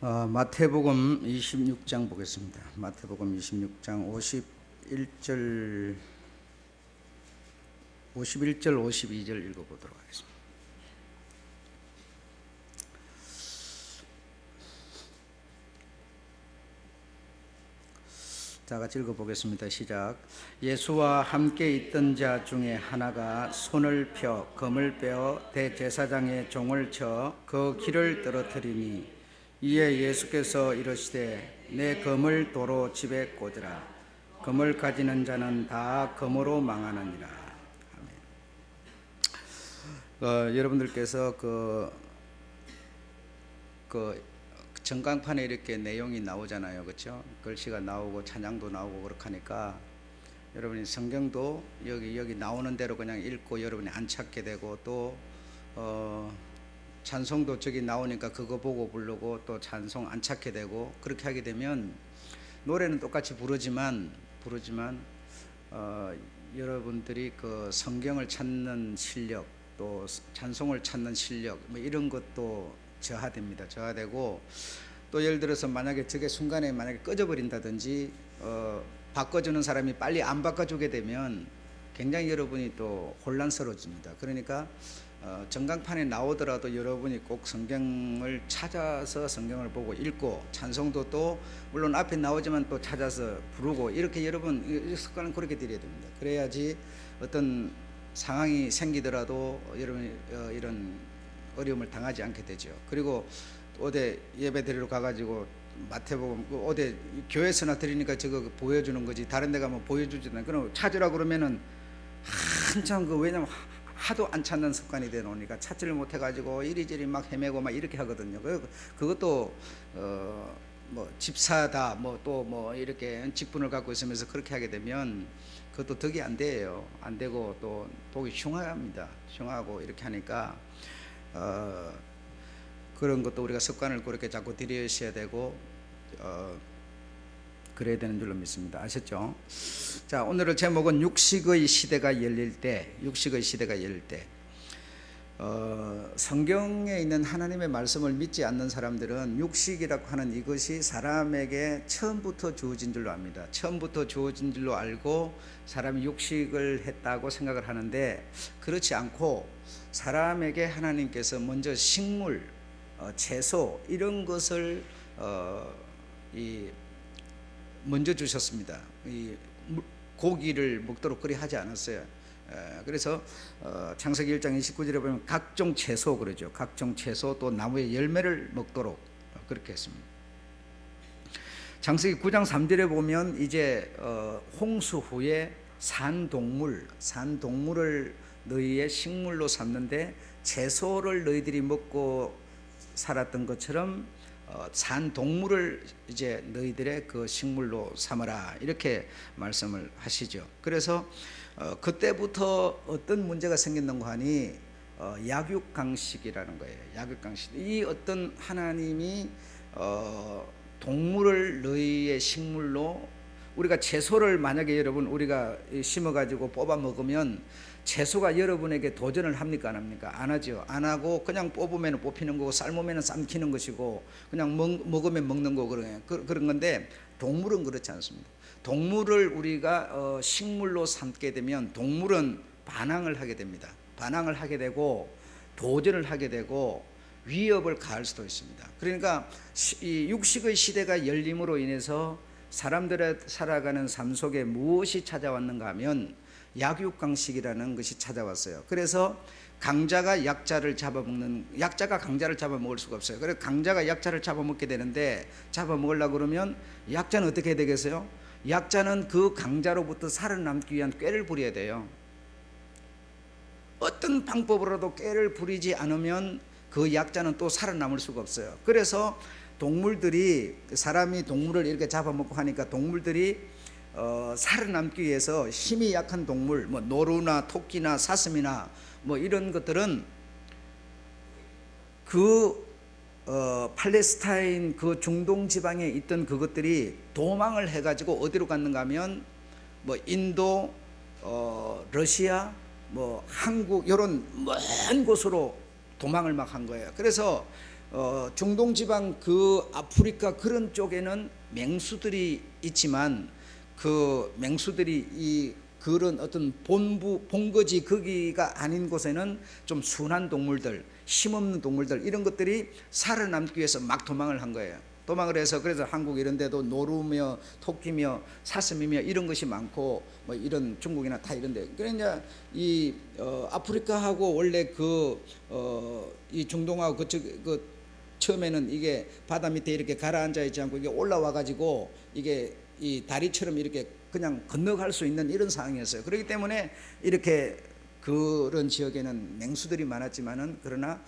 마태복음 26장 보겠습니다. 마태복음 26장 51절 52절 읽어보도록 하겠습니다. 자, 같이 읽어보겠습니다. 시작. 예수와 함께 있던 자 중에 하나가 손을 펴 검을 빼어 대제사장의 종을 쳐 그 길을 떨어뜨리니 이에 예수께서 이르시되 내 검을 도로 집에 꽂으라. 검을 가지는 자는 다 검으로 망하느니라. 아멘. 여러분들께서 전광판에 이렇게 내용이 나오잖아요, 그렇죠? 글씨가 나오고 찬양도 나오고 그렇게 하니까 여러분이 성경도 여기 나오는 대로 그냥 읽고 여러분이 안 찾게 되고 또 찬송도 저기 나오니까 그거 보고 부르고 또 찬송 안 찾게 되고 그렇게 하게 되면 노래는 똑같이 부르지만 여러분들이 그 성경을 찾는 실력 또 찬송을 찾는 실력 뭐 이런 것도 저하됩니다. 저하되고 또 예를 들어서 만약에 저게 순간에 만약에 꺼져버린다든지 바꿔주는 사람이 빨리 안 바꿔주게 되면 굉장히 여러분이 또 혼란스러워집니다. 그러니까 전광판에 나오더라도 여러분이 꼭 성경을 찾아서 성경을 보고 읽고 찬송도 또 물론 앞에 나오지만 또 찾아서 부르고 이렇게 여러분 이 습관은 그렇게 드려야 됩니다. 그래야지 어떤 상황이 생기더라도 여러분이 이런 어려움을 당하지 않게 되죠. 그리고 어디 예배 드리러 가가지고 마태복음 어디 교회에서나 드리니까 저거 보여주는 거지 다른 데 가면 보여주지는 그럼 찾으라 그러면은 한참 왜냐면 하도 안 찾는 습관이 되어 놓으니까 찾지를 못해 가지고 이리저리 막 헤매고 막 이렇게 하거든요. 그것도 뭐 집사다 뭐 또 뭐 이렇게 직분을 갖고 있으면서 그렇게 하게 되면 그것도 덕이 안 돼요. 안 되고 또 보기 흉합니다. 흉하고 이렇게 하니까 그런 것도 우리가 습관을 그렇게 자꾸 들이셔야 되고 그래야 되는 줄로 믿습니다. 아셨죠? 자, 오늘의 제목은 육식의 시대가 열릴 때, 육식의 시대가 열릴 때. 성경에 있는 하나님의 말씀을 믿지 않는 사람들은 육식이라고 하는 이것이 사람에게 처음부터 주어진 줄로 압니다. 처음부터 주어진 줄로 알고 사람이 육식을 했다고 생각을 하는데 그렇지 않고 사람에게 하나님께서 먼저 식물, 채소 이런 것을 먼저 주셨습니다. 이 고기를 먹도록 그리 하지 않았어요. 그래서 창세기 1장 29절에 보면 각종 채소 그러죠. 각종 채소 또 나무의 열매를 먹도록 그렇게 했습니다. 창세기 9장 3절에 보면 이제 홍수 후에 산동물을 너희의 식물로 삼는데 채소를 너희들이 먹고 살았던 것처럼 산동물을 이제 너희들의 그 식물로 삼아라 이렇게 말씀을 하시죠. 그래서 그때부터 어떤 문제가 생겼는가 하니 약육강식이라는 거예요. 약육강식. 이 어떤 하나님이 동물을 너희의 식물로 우리가 채소를 만약에 여러분 우리가 심어가지고 뽑아 먹으면 채소가 여러분에게 도전을 합니까 안 합니까? 안 하죠. 안 하고 그냥 뽑으면 뽑히는 거고 삶으면 삶기는 것이고 그냥 먹으면 먹는 거 그런 건데 동물은 그렇지 않습니다. 동물을 우리가 식물로 삼게 되면 동물은 반항을 하게 됩니다. 반항을 하게 되고 도전을 하게 되고 위협을 가할 수도 있습니다. 그러니까 이 육식의 시대가 열림으로 인해서 사람들의 살아가는 삶 속에 무엇이 찾아왔는가 하면 약육강식이라는 것이 찾아왔어요. 그래서 강자가 약자를 잡아먹는, 약자가 강자를 잡아먹을 수가 없어요. 그래서 강자가 약자를 잡아먹게 되는데 잡아먹으려고 그러면 약자는 어떻게 해야 되겠어요? 약자는 그 강자로부터 살아남기 위한 꾀를 부려야 돼요. 어떤 방법으로라도 꾀를 부리지 않으면 그 약자는 또 살아남을 수가 없어요. 그래서 동물들이 사람이 동물을 이렇게 잡아먹고 하니까 동물들이 살아남기 위해서 힘이 약한 동물, 뭐 노루나 토끼나 사슴이나 뭐 이런 것들은 팔레스타인 그 중동 지방에 있던 그것들이 도망을 해가지고 어디로 갔는가 하면 뭐 인도, 러시아, 뭐 한국 이런 먼 곳으로 도망을 막 한 거예요. 그래서 중동 지방 그 아프리카 그런 쪽에는 맹수들이 있지만 그 맹수들이 이 그런 어떤 본거지 거기가 아닌 곳에는 좀 순한 동물들, 힘없는 동물들 이런 것들이 살아남기 위해서 막 도망을 한 거예요. 도망을 해서 그래서 한국 이런 데도 노루며 토끼며 사슴이며 이런 것이 많고 뭐 이런 중국이나 다 이런데 그러니까 이 아프리카하고 원래 이 중동하고 그 처음에는 이게 바다 밑에 이렇게 가라앉아 있지 않고 이게 올라와 가지고 이게 이 다리처럼 이렇게 그냥 건너갈 수 있는 이런 상황이었어요. 그렇기 때문에 이렇게 그런 지역에는 맹수들이 많았지만은 그러나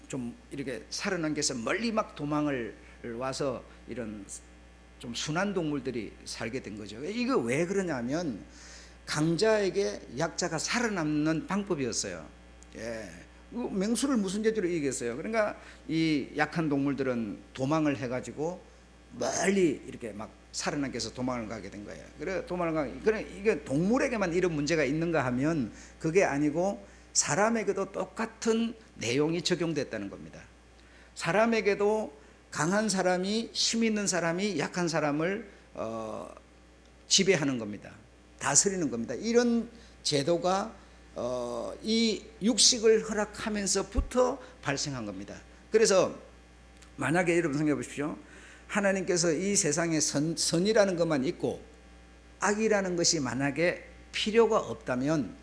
좀 이렇게 살아남기 위해서 멀리 막 도망을 와서 이런 좀 순한 동물들이 살게 된 거죠. 이거 왜 그러냐면 강자에게 약자가 살아남는 방법이었어요. 예. 맹수를 무슨 재주로 이기겠어요? 그러니까 이 약한 동물들은 도망을 해가지고 멀리 이렇게 막 살아남기 위해서 도망을 가게 된 거예요. 그래 이게 동물에게만 이런 문제가 있는가 하면 그게 아니고 사람에게도 똑같은 내용이 적용됐다는 겁니다. 사람에게도 강한 사람이 힘 있는 사람이 약한 사람을 지배하는 겁니다. 다스리는 겁니다. 이런 제도가 이 육식을 허락하면서부터 발생한 겁니다. 그래서 만약에 여러분 생각해 보십시오. 하나님께서 이 세상에 선이라는 것만 있고 악이라는 것이 만약에 필요가 없다면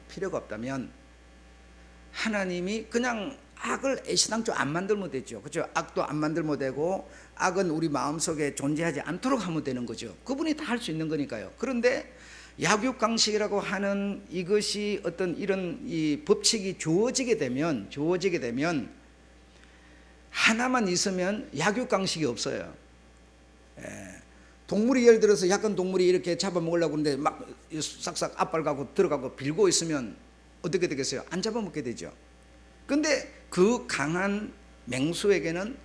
하나님이 그냥 악을 애시당초 안 만들면 되죠. 그렇죠? 악도 안 만들면 되고 악은 우리 마음속에 존재하지 않도록 하면 되는 거죠. 그분이 다 할 수 있는 거니까요. 그런데 약육강식이라고 하는 이것이 어떤 이런 이 법칙이 주어지게 되면 하나만 있으면 약육강식이 없어요. 동물이 예를 들어서 약한 동물이 이렇게 잡아먹으려고 하는데 막 싹싹 앞발가고 들어가고 빌고 있으면 어떻게 되겠어요? 안 잡아먹게 되죠. 근데 그 강한 맹수에게는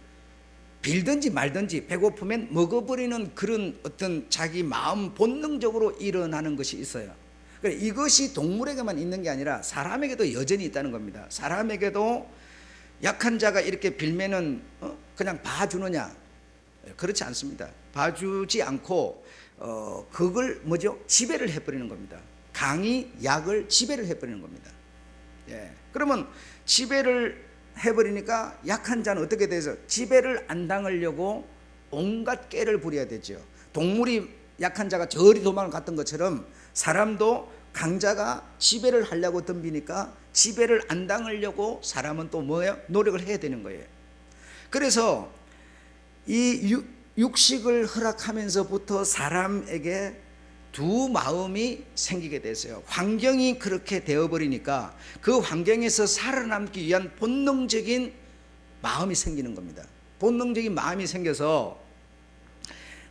빌든지 말든지 배고프면 먹어버리는 그런 어떤 자기 마음 본능적으로 일어나는 것이 있어요. 그러니까 이것이 동물에게만 있는 게 아니라 사람에게도 여전히 있다는 겁니다. 사람에게도 약한 자가 이렇게 빌면은 그냥 봐주느냐? 그렇지 않습니다. 봐주지 않고 그걸 지배를 해버리는 겁니다. 강이 약을 지배를 해버리는 겁니다. 예. 그러면 지배를 해버리니까 약한 자는 어떻게 돼서 지배를 안 당하려고 온갖 꾀를 부려야 되죠. 동물이 약한 자가 저리 도망을 갔던 것처럼 사람도 강자가 지배를 하려고 덤비니까 지배를 안 당하려고 사람은 또 노력을 해야 되는 거예요. 그래서 이 육식을 허락하면서부터 사람에게 두 마음이 생기게 됐어요. 환경이 그렇게 되어버리니까 그 환경에서 살아남기 위한 본능적인 마음이 생기는 겁니다. 본능적인 마음이 생겨서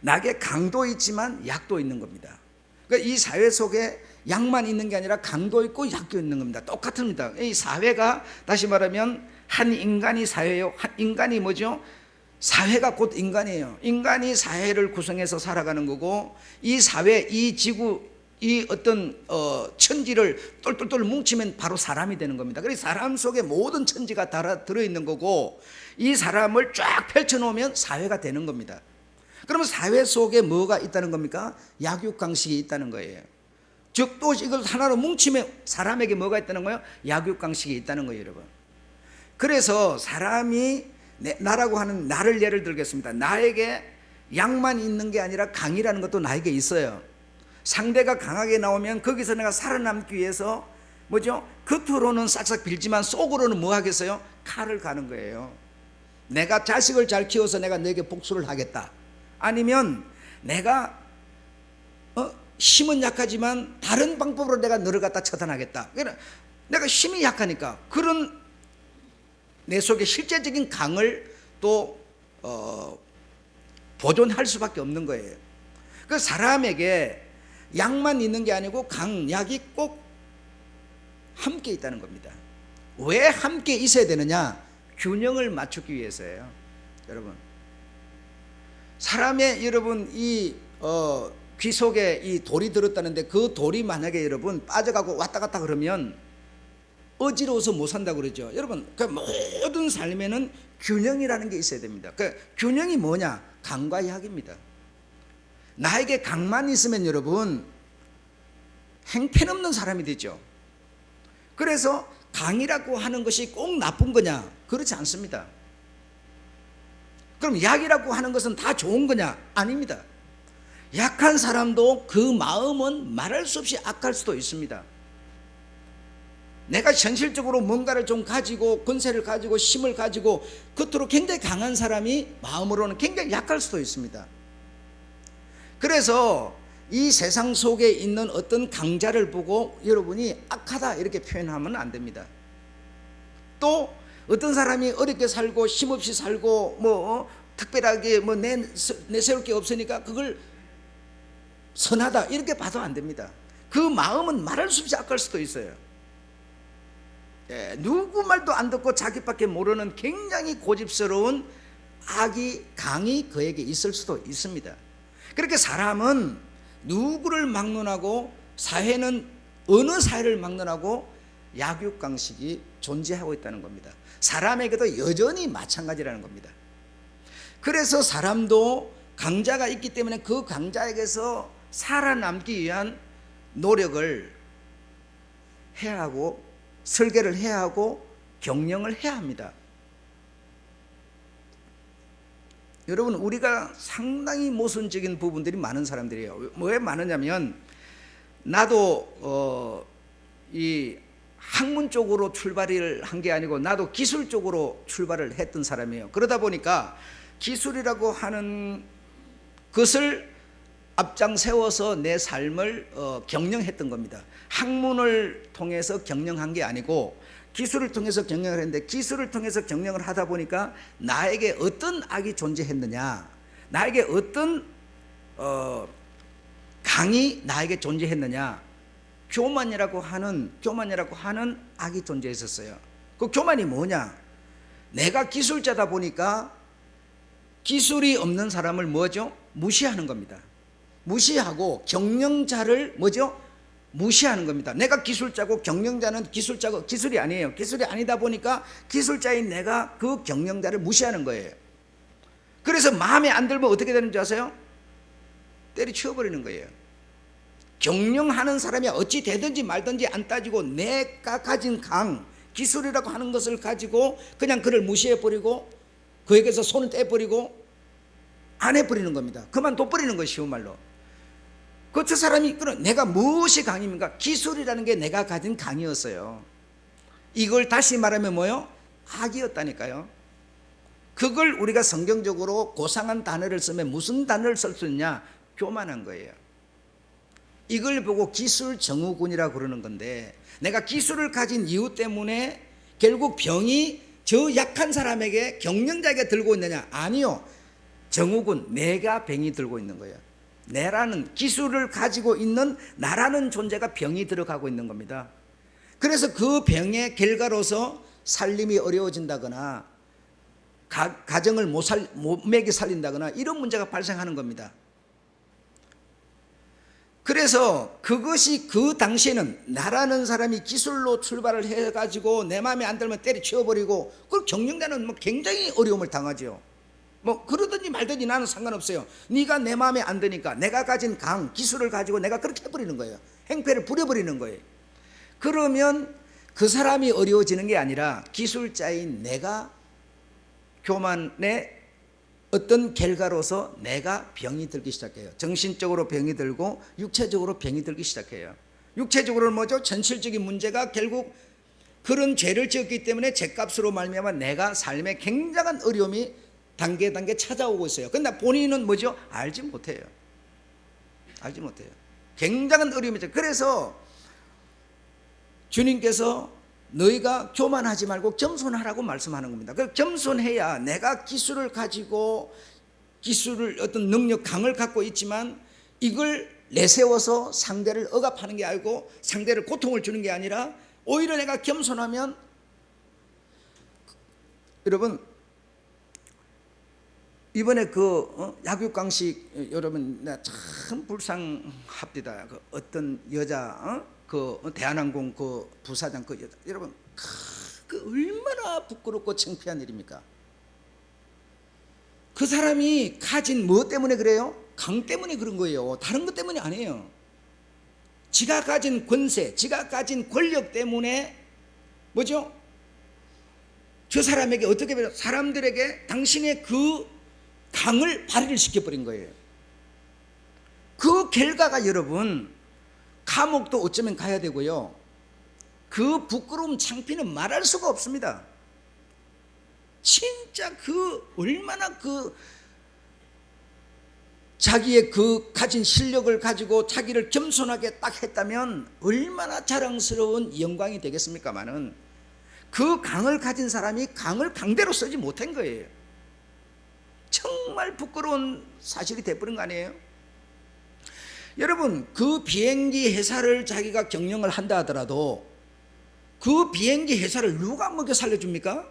낙에 강도 있지만 약도 있는 겁니다. 그러니까 이 사회 속에 약만 있는 게 아니라 강도 있고 약도 있는 겁니다. 똑같습니다. 이 사회가 다시 말하면 한 인간이 사회요. 한 인간이 뭐죠? 사회가 곧 인간이에요. 인간이 사회를 구성해서 살아가는 거고 이 사회, 이 지구, 이 어떤 천지를 똘똘똘 뭉치면 바로 사람이 되는 겁니다. 그래서 사람 속에 모든 천지가 다 들어있는 거고 이 사람을 쫙 펼쳐놓으면 사회가 되는 겁니다. 그러면 사회 속에 뭐가 있다는 겁니까? 약육강식이 있다는 거예요. 즉 또 이걸 하나로 뭉치면 사람에게 뭐가 있다는 거예요? 약육강식이 있다는 거예요, 여러분. 그래서 사람이 나라고 하는 나를 예를 들겠습니다. 나에게 약만 있는 게 아니라 강이라는 것도 나에게 있어요. 상대가 강하게 나오면 거기서 내가 살아남기 위해서 겉으로는 싹싹 빌지만 속으로는 뭐 하겠어요? 칼을 가는 거예요. 내가 자식을 잘 키워서 내가 너에게 복수를 하겠다. 아니면 내가 힘은 약하지만 다른 방법으로 내가 너를 갖다 처단하겠다. 그러니까 내가 힘이 약하니까 그런 내 속에 실제적인 강을 또 보존할 수밖에 없는 거예요. 그 사람에게 약만 있는 게 아니고 강약이 꼭 함께 있다는 겁니다. 왜 함께 있어야 되느냐? 균형을 맞추기 위해서예요. 여러분, 사람의 여러분 이 귀 속에 이 돌이 들었다는데 그 돌이 만약에 여러분 빠져가고 왔다 갔다 그러면 어지러워서 못 산다고 그러죠. 여러분, 그 모든 삶에는 균형이라는 게 있어야 됩니다. 그 균형이 뭐냐? 강과 약입니다. 나에게 강만 있으면 여러분 행편없는 사람이 되죠. 그래서 강이라고 하는 것이 꼭 나쁜 거냐? 그렇지 않습니다. 그럼 약이라고 하는 것은 다 좋은 거냐? 아닙니다. 약한 사람도 그 마음은 말할 수 없이 악할 수도 있습니다. 내가 현실적으로 뭔가를 좀 가지고 권세를 가지고 힘을 가지고 겉으로 굉장히 강한 사람이 마음으로는 굉장히 약할 수도 있습니다. 그래서 이 세상 속에 있는 어떤 강자를 보고 여러분이 악하다 이렇게 표현하면 안 됩니다. 또 어떤 사람이 어렵게 살고 힘없이 살고 특별하게 내세울 게 없으니까 그걸 선하다 이렇게 봐도 안 됩니다. 그 마음은 말할 수 없이 악할 수도 있어요. 누구 말도 안 듣고 자기밖에 모르는 굉장히 고집스러운 악이 강이 그에게 있을 수도 있습니다. 그렇게 사람은 누구를 막론하고 사회는 어느 사회를 막론하고 약육강식이 존재하고 있다는 겁니다. 사람에게도 여전히 마찬가지라는 겁니다. 그래서 사람도 강자가 있기 때문에 그 강자에게서 살아남기 위한 노력을 해야 하고 설계를 해야 하고 경영을 해야 합니다. 여러분, 우리가 상당히 모순적인 부분들이 많은 사람들이에요. 왜 많으냐면 나도 이 학문 쪽으로 출발을 한 게 아니고 나도 기술 쪽으로 출발을 했던 사람이에요. 그러다 보니까 기술이라고 하는 것을 앞장 세워서 내 삶을 경영했던 겁니다. 학문을 통해서 경영한 게 아니고 기술을 통해서 경영을 했는데, 기술을 통해서 경영을 하다 보니까 나에게 어떤 악이 존재했느냐, 나에게 어떤 강이 나에게 존재했느냐, 교만이라고 하는 악이 존재했었어요. 그 교만이 뭐냐? 내가 기술자다 보니까 기술이 없는 사람을 뭐죠? 무시하는 겁니다. 무시하고 경영자를 뭐죠? 무시하는 겁니다. 내가 기술자고 경영자는 기술이 아니에요. 기술이 아니다 보니까 기술자인 내가 그 경영자를 무시하는 거예요. 그래서 마음에 안 들면 어떻게 되는 줄 아세요? 때려치워버리는 거예요. 경영하는 사람이 어찌 되든지 말든지 안 따지고 내가 가진 기술이라고 하는 것을 가지고 그냥 그를 무시해버리고 그에게서 손을 떼버리고 안 해버리는 겁니다. 그만둬버리는 거예요, 쉬운 말로. 그 사람이 내가 무엇이 강입니까? 기술이라는 게 내가 가진 강이었어요. 이걸 다시 말하면 뭐요? 악이었다니까요. 그걸 우리가 성경적으로 고상한 단어를 쓰면 무슨 단어를 쓸 수 있냐? 교만한 거예요. 이걸 보고 기술 증후군이라고 그러는 건데, 내가 기술을 가진 이유 때문에 결국 병이 저 약한 사람에게, 경영자에게 들고 있느냐? 아니요. 증후군, 내가 병이 들고 있는 거예요. 내라는 기술을 가지고 있는 나라는 존재가 병이 들어가고 있는 겁니다. 그래서 그 병의 결과로서 살림이 어려워진다거나 가정을 못 먹이 살린다거나 이런 문제가 발생하는 겁니다. 그래서 그것이 그 당시에는 나라는 사람이 기술로 출발을 해가지고 내 마음에 안 들면 때려치워버리고, 그 경영자는 굉장히 어려움을 당하죠. 그러든지 말든지 나는 상관없어요. 네가 내 마음에 안 드니까 내가 가진 기술을 가지고 내가 그렇게 해버리는 거예요. 행패를 부려버리는 거예요. 그러면 그 사람이 어려워지는 게 아니라 기술자인 내가 교만의 어떤 결과로서 내가 병이 들기 시작해요. 정신적으로 병이 들고 육체적으로 병이 들기 시작해요. 육체적으로는 뭐죠? 전실적인 문제가 결국 그런 죄를 지었기 때문에 죄값으로 말미암아 내가 삶에 굉장한 어려움이 단계 찾아오고 있어요. 그런데 본인은 뭐죠? 알지 못해요. 굉장한 어려움이 있어요. 그래서 주님께서 너희가 교만하지 말고 겸손하라고 말씀하는 겁니다. 겸손해야 내가 기술을 가지고 어떤 능력 강을 갖고 있지만 이걸 내세워서 상대를 억압하는 게 아니고 상대를 고통을 주는 게 아니라 오히려 내가 겸손하면, 여러분 이번에 약육강식, 여러분 참 불쌍합니다. 어떤 여자, 대한항공 부사장 여자, 여러분 그 얼마나 부끄럽고 창피한 일입니까? 그 사람이 가진 뭐 때문에 그래요? 강 때문에 그런 거예요. 다른 것 때문이 아니에요. 지가 가진 권세, 지가 가진 권력 때문에 뭐죠? 저 사람에게 어떻게 보면 사람들에게 당신의 그 강을 발휘를 시켜버린 거예요. 그 결과가 여러분, 감옥도 어쩌면 가야 되고요, 그 부끄러움 창피는 말할 수가 없습니다. 진짜 그 얼마나 그 자기의 그 가진 실력을 가지고 자기를 겸손하게 딱 했다면 얼마나 자랑스러운 영광이 되겠습니까마는, 그 강을 가진 사람이 강을 강대로 쓰지 못한 거예요. 정말 부끄러운 사실이 돼버린 거 아니에요? 여러분, 그 비행기 회사를 자기가 경영을 한다 하더라도 그 비행기 회사를 누가 먹여 살려줍니까?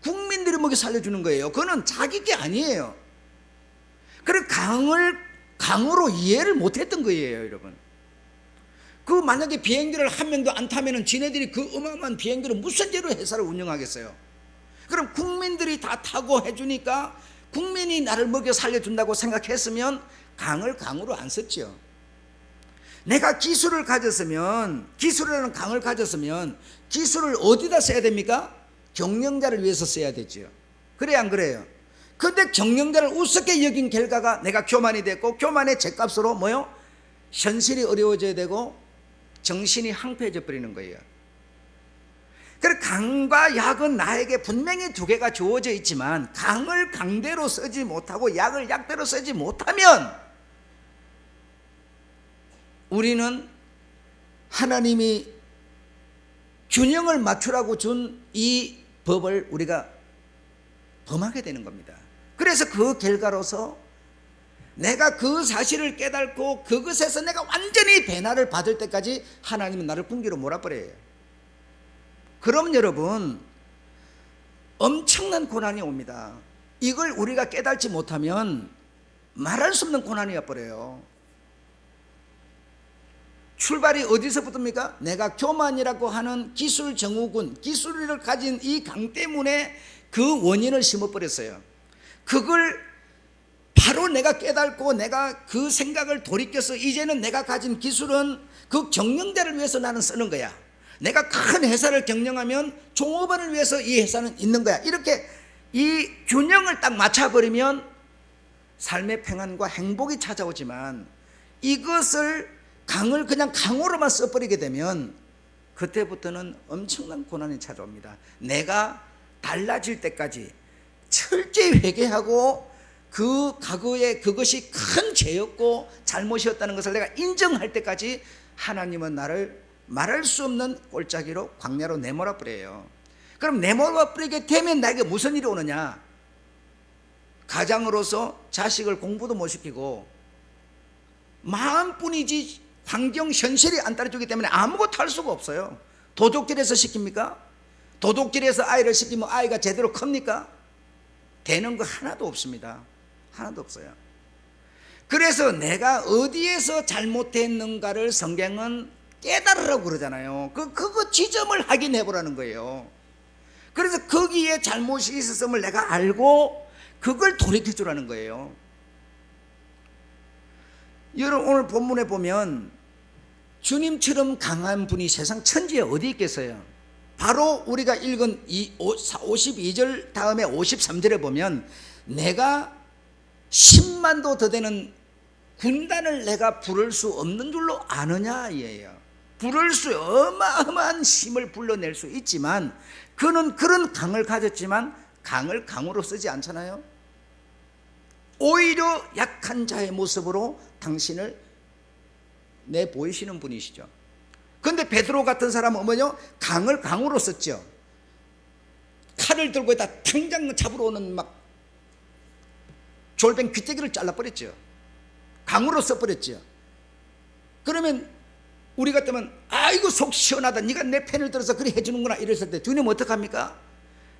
국민들이 먹여 살려주는 거예요. 그거는 자기 게 아니에요. 그래, 강으로 이해를 못했던 거예요, 여러분. 그 만약에 비행기를 한 명도 안 타면은 지네들이 그 어마어마한 비행기를 무슨 죄로 회사를 운영하겠어요? 그럼 국민들이 다 타고 해주니까 국민이 나를 먹여 살려준다고 생각했으면 강을 강으로 안 썼죠. 내가 기술을 가졌으면, 기술이라는 강을 가졌으면 기술을 어디다 써야 됩니까? 경영자를 위해서 써야 되죠. 그래야 안 그래요? 근데 경영자를 우습게 여긴 결과가 내가 교만이 됐고, 교만의 죗값으로 뭐요? 현실이 어려워져야 되고 정신이 황폐해져 버리는 거예요. 그래, 강과 약은 나에게 분명히 두 개가 주어져 있지만 강을 강대로 쓰지 못하고 약을 약대로 쓰지 못하면 우리는 하나님이 균형을 맞추라고 준 이 법을 우리가 범하게 되는 겁니다. 그래서 그 결과로서 내가 그 사실을 깨닫고 그것에서 내가 완전히 배나를 받을 때까지 하나님은 나를 궁기로 몰아버려요. 그럼 여러분, 엄청난 고난이 옵니다. 이걸 우리가 깨닫지 못하면 말할 수 없는 고난이 와버려요. 출발이 어디서부터입니까? 내가 교만이라고 하는 기술 정우군, 기술을 가진 이 강 때문에 그 원인을 심어버렸어요. 그걸 바로 내가 깨닫고 내가 그 생각을 돌이켜서 이제는 내가 가진 기술은 그 경영자를 위해서 나는 쓰는 거야. 내가 큰 회사를 경영하면 종업원을 위해서 이 회사는 있는 거야. 이렇게 이 균형을 딱 맞춰버리면 삶의 평안과 행복이 찾아오지만, 이것을 강을 그냥 강으로만 써버리게 되면 그때부터는 엄청난 고난이 찾아옵니다. 내가 달라질 때까지 철저히 회개하고 그 과거에 그것이 큰 죄였고 잘못이었다는 것을 내가 인정할 때까지 하나님은 나를 말할 수 없는 골짜기로 광야로 내몰아 버려요. 그럼 내몰아 버리게 되면 나에게 무슨 일이 오느냐? 가장으로서 자식을 공부도 못 시키고 마음뿐이지 환경 현실이 안 따라주기 때문에 아무것도 할 수가 없어요. 도둑질해서 시킵니까? 도둑질해서 아이를 시키면 아이가 제대로 큽니까? 되는 거 하나도 없습니다. 하나도 없어요. 그래서 내가 어디에서 잘못했는가를 성경은 깨달으라고 그러잖아요. 그거 지점을 확인해보라는 거예요. 그래서 거기에 잘못이 있었음을 내가 알고 그걸 돌이켜주라는 거예요. 여러분, 오늘 본문에 보면 주님처럼 강한 분이 세상 천지에 어디 있겠어요? 바로 우리가 읽은 52절 다음에 53절에 보면 내가 10만도 더 되는 군단을 내가 부를 수 없는 줄로 아느냐 이에요. 부를 수 어마어마한 힘을 불러낼 수 있지만 그는 그런 강을 가졌지만 강을 강으로 쓰지 않잖아요. 오히려 약한 자의 모습으로 당신을 내보이시는 분이시죠. 그런데 베드로 같은 사람은 뭐냐? 강을 강으로 썼죠. 칼을 들고 있다 당장 잡으러 오는 막 졸뱅 귀때기를 잘라버렸죠. 강으로 써버렸죠. 그러면 우리 같으면 아이고 속 시원하다, 네가 내 편을 들어서 그래 해주는구나 이랬을 때 주님 어떡합니까?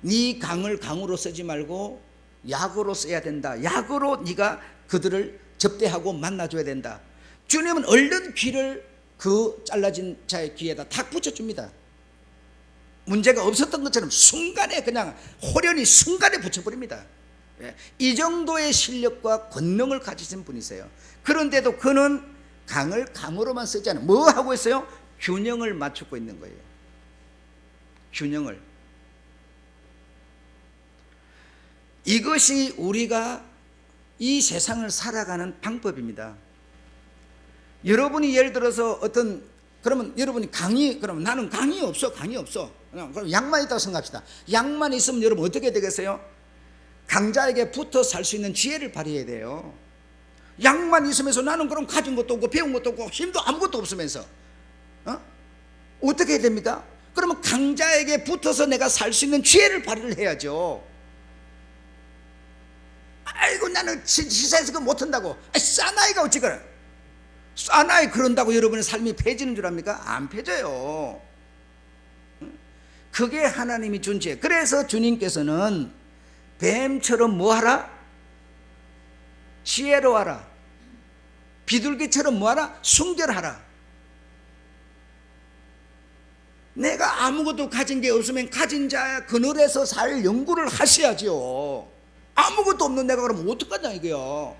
네 강을 강으로 쓰지 말고 약으로 써야 된다. 약으로 네가 그들을 접대하고 만나줘야 된다. 주님은 얼른 귀를 그 잘라진 자의 귀에다 탁 붙여줍니다. 문제가 없었던 것처럼 순간에 그냥 호련히 순간에 붙여버립니다. 이 정도의 실력과 권능을 가지신 분이세요. 그런데도 그는 강을 강으로만 쓰지 않아요. 뭐 하고 있어요? 균형을 맞추고 있는 거예요. 균형을. 이것이 우리가 이 세상을 살아가는 방법입니다. 여러분이 예를 들어서 그러면 여러분이 그러면 나는 강이 없어. 그럼 양만 있다고 생각합시다. 양만 있으면 여러분 어떻게 되겠어요? 강자에게 붙어 살 수 있는 지혜를 발휘해야 돼요. 양만 있으면서 나는 그럼 가진 것도 없고 배운 것도 없고 힘도 아무것도 없으면서 어떻게 해야 됩니까? 그러면 강자에게 붙어서 내가 살 수 있는 지혜를 발휘를 해야죠. 아이고 나는 시사에서 그거 못한다고. 사나이가 어찌 그래? 사나이 그런다고 여러분의 삶이 폐지는 줄 압니까? 안 폐져요. 그게 하나님이 준 지혜. 그래서 주님께서는 뱀처럼 뭐하라? 지혜로워하라. 비둘기처럼 뭐하라? 순결하라. 내가 아무것도 가진 게 없으면 가진 자 그늘에서 살 연구를 하셔야지요. 아무것도 없는 내가 그러면 어떡하냐 이거요.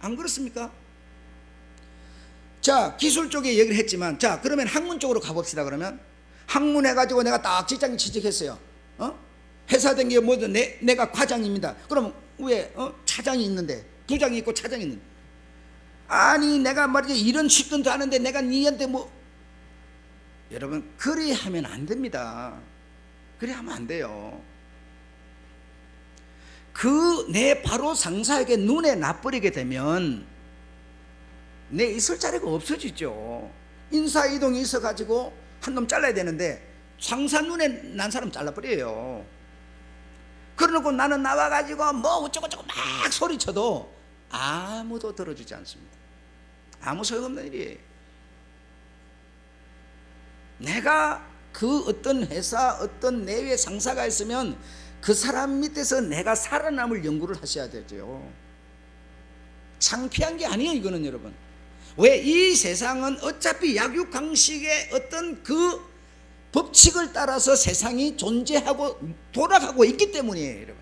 안 그렇습니까? 자, 기술 쪽에 얘기를 했지만, 자 그러면 학문 쪽으로 가봅시다. 그러면 학문 해가지고 내가 딱 직장에 취직했어요. 회사 된 게 뭐든 내가 과장입니다. 그럼 왜 차장이 있는데, 부장이 있고 차장이 있는데, 아니 내가 말이지 이런 식근도 하는데 내가 니한테 뭐. 여러분 그리 하면 안 됩니다. 그리 하면 안 돼요. 내 바로 상사에게 눈에 나버리게 되면 내 있을 자리가 없어지죠. 인사이동이 있어가지고 한 놈 잘라야 되는데 상사 눈에 난 사람 잘라버려요. 그러고 나는 나와가지고 뭐 어쩌고저쩌고 막 소리쳐도 아무도 들어주지 않습니다. 아무 소용없는 일이에요. 내가 그 어떤 회사 어떤 내외 상사가 있으면 그 사람 밑에서 내가 살아남을 연구를 하셔야 되죠. 창피한 게 아니에요 이거는. 여러분 왜? 이 세상은 어차피 약육강식의 어떤 그 법칙을 따라서 세상이 존재하고 돌아가고 있기 때문이에요.